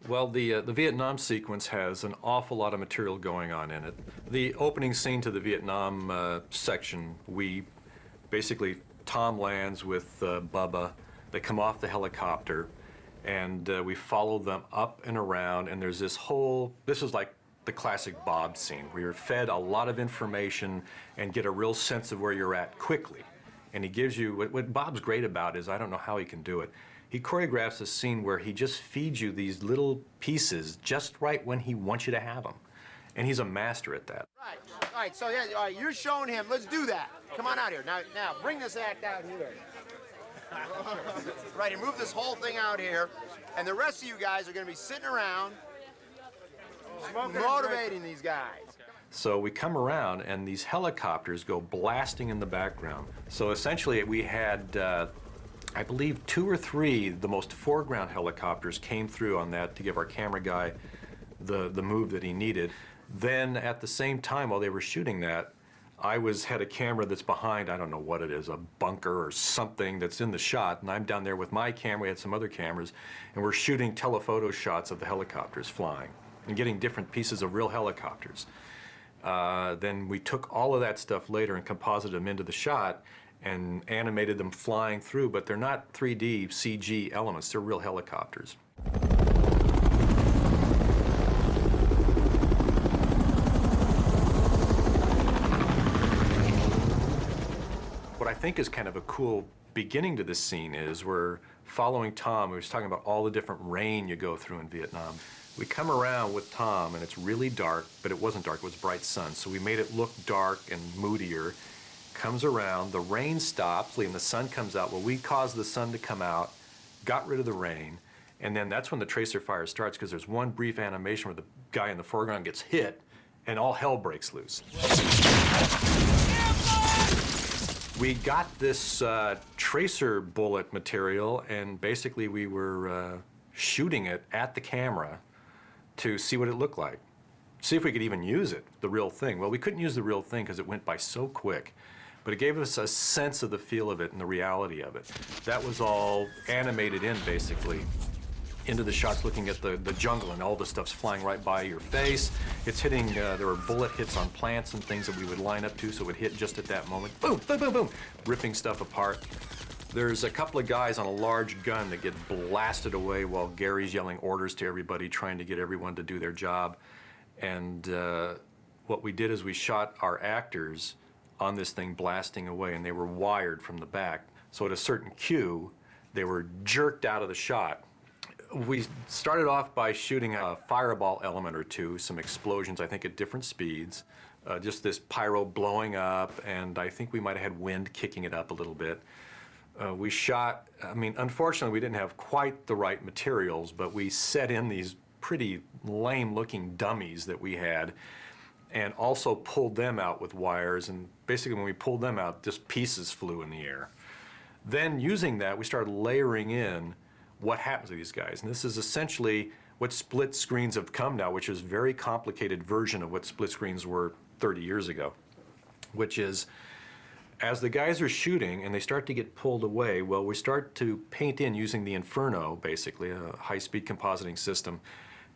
Well, the Vietnam sequence has an awful lot of material going on in it. The opening scene to the Vietnam section, basically, Tom lands with Bubba. They come off the helicopter, and we follow them up and around, and there's this is like the classic Bob scene, where you're fed a lot of information and get a real sense of where you're at quickly. And he gives you, what Bob's great about is, I don't know how he can do it, he choreographs a scene where he just feeds you these little pieces just right when he wants you to have them. And he's a master at that. Right, all right, so yeah, all right, you're showing him, let's do that. Come on out here, now bring this act out here. Right, and move this whole thing out here, and the rest of you guys are gonna be sitting around, motivating these guys. So we come around, and these helicopters go blasting in the background. So essentially, we had, I believe, 2 or 3, the most foreground helicopters came through on that to give our camera guy the move that he needed. Then, at the same time, while they were shooting that, I had a camera that's behind, I don't know what it is, a bunker or something that's in the shot, and I'm down there with my camera, we had some other cameras, and we're shooting telephoto shots of the helicopters flying and getting different pieces of real helicopters. Then we took all of that stuff later and composited them into the shot and animated them flying through, but they're not 3D CG elements, they're real helicopters. What I think is kind of a cool beginning to this scene is we're following Tom. We was talking about all the different rain you go through in Vietnam. We come around with Tom, and it's really dark, but it wasn't dark, it was bright sun, so we made it look dark and moodier. Comes around, the rain stops, and the sun comes out. Well, we caused the sun to come out, got rid of the rain, and then that's when the tracer fire starts, because there's one brief animation where the guy in the foreground gets hit, and all hell breaks loose. We got this tracer bullet material, and basically we were shooting it at the camera to see what it looked like. See if we could even use it, the real thing. Well, we couldn't use the real thing because it went by so quick, but it gave us a sense of the feel of it and the reality of it. That was all animated in, basically, into the shots looking at the jungle, and all the stuff's flying right by your face. It's hitting, there were bullet hits on plants and things that we would line up to, so it would hit just at that moment. Boom, boom, boom, boom, ripping stuff apart. There's a couple of guys on a large gun that get blasted away while Gary's yelling orders to everybody, trying to get everyone to do their job. And what we did is we shot our actors on this thing blasting away, and they were wired from the back. So at a certain cue, they were jerked out of the shot. We started off by shooting a fireball element or two, some explosions, I think at different speeds, just this pyro blowing up, and I think we might have had wind kicking it up a little bit. We shot, I mean, unfortunately we didn't have quite the right materials, but we set in these pretty lame-looking dummies that we had, and also pulled them out with wires, and basically when we pulled them out, just pieces flew in the air. Then using that, we started layering in what happens to these guys, and this is essentially what split screens have come now, which is a very complicated version of what split screens were 30 years ago, which is, as the guys are shooting and they start to get pulled away, well, we start to paint in using the Inferno, basically, a high-speed compositing system,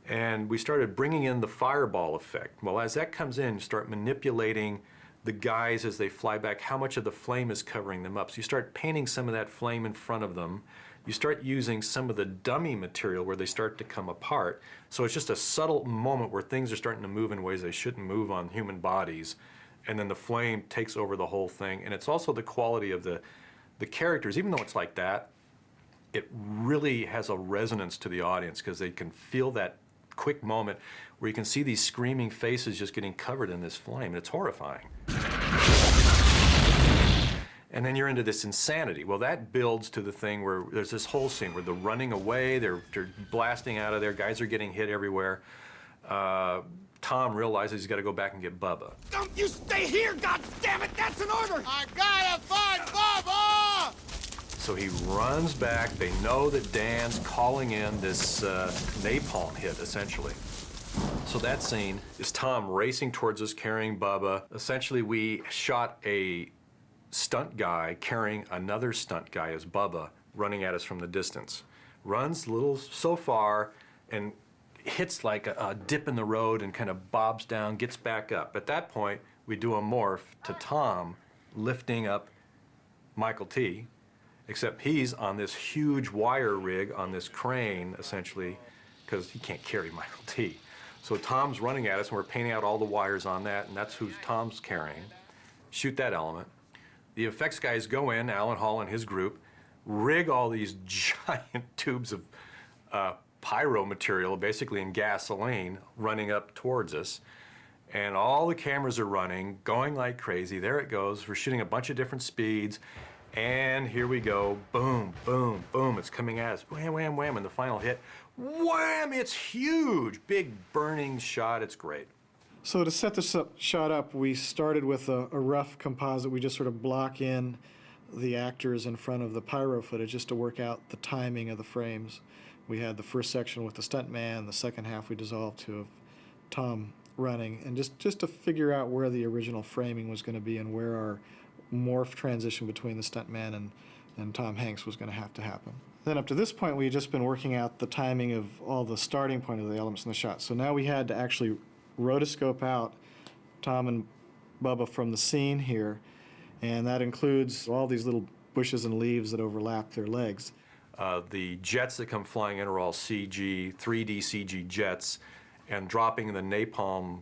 and we started bringing in the fireball effect. Well, as that comes in, you start manipulating the guys as they fly back, how much of the flame is covering them up. So you start painting some of that flame in front of them. You start using some of the dummy material where they start to come apart. So it's just a subtle moment where things are starting to move in ways they shouldn't move on human bodies. And then the flame takes over the whole thing. And it's also the quality of the characters. Even though it's like that, it really has a resonance to the audience because they can feel that quick moment where you can see these screaming faces just getting covered in this flame. And it's horrifying. And then you're into this insanity. Well, that builds to the thing where there's this whole scene where they're running away, they're blasting out of there, guys are getting hit everywhere. Tom realizes he's got to go back and get Bubba. Don't you stay here, goddammit! That's an order! I gotta find Bubba! So he runs back. They know that Dan's calling in this napalm hit, essentially. So that scene is Tom racing towards us, carrying Bubba. Essentially, we shot a stunt guy carrying another stunt guy as Bubba, running at us from the distance. Runs a little so far, and hits like a dip in the road and kind of bobs down, gets back up. At that point, we do a morph to Tom lifting up Mykelti, except he's on this huge wire rig on this crane, essentially, because he can't carry Mykelti. So Tom's running at us, and we're painting out all the wires on that, and that's who Tom's carrying. Shoot that element. The effects guys go in, Alan Hall and his group, rig all these giant tubes of pyro material, basically in gasoline, running up towards us. And all the cameras are running, going like crazy. There it goes. We're shooting a bunch of different speeds. And here we go. Boom, boom, boom. It's coming at us. Wham, wham, wham. And the final hit, wham! It's huge. Big burning shot. It's great. So to set this shot up, we started with a rough composite. We just sort of block in the actors in front of the pyro footage just to work out the timing of the frames. We had the first section with the stuntman, the second half we dissolved to of Tom running, and just to figure out where the original framing was going to be and where our morph transition between the stuntman and Tom Hanks was going to have to happen. Then up to this point, we had just been working out the timing of all the starting point of the elements in the shot. So now we had to actually rotoscope out Tom and Bubba from the scene here, and that includes all these little bushes and leaves that overlap their legs. The jets that come flying in are all CG, 3D CG jets, and dropping the napalm,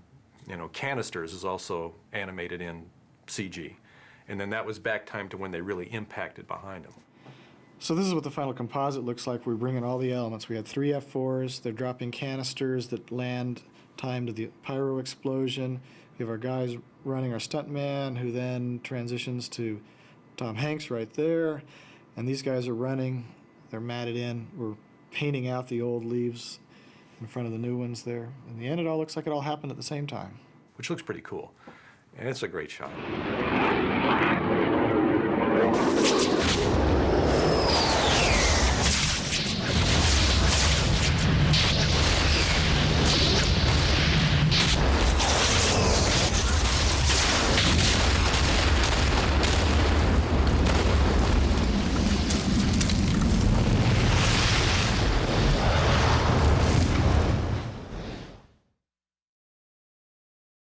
canisters is also animated in CG. And then that was back time to when they really impacted behind them. So this is what the final composite looks like. We're bringing all the elements. We had 3 F4s. They're dropping canisters that land timed to the pyro explosion. We have our guys running our stuntman, who then transitions to Tom Hanks right there. And these guys are running. They're matted in. We're painting out the old leaves in front of the new ones there. In the end, it all looks like it all happened at the same time. Which looks pretty cool. And it's a great shot.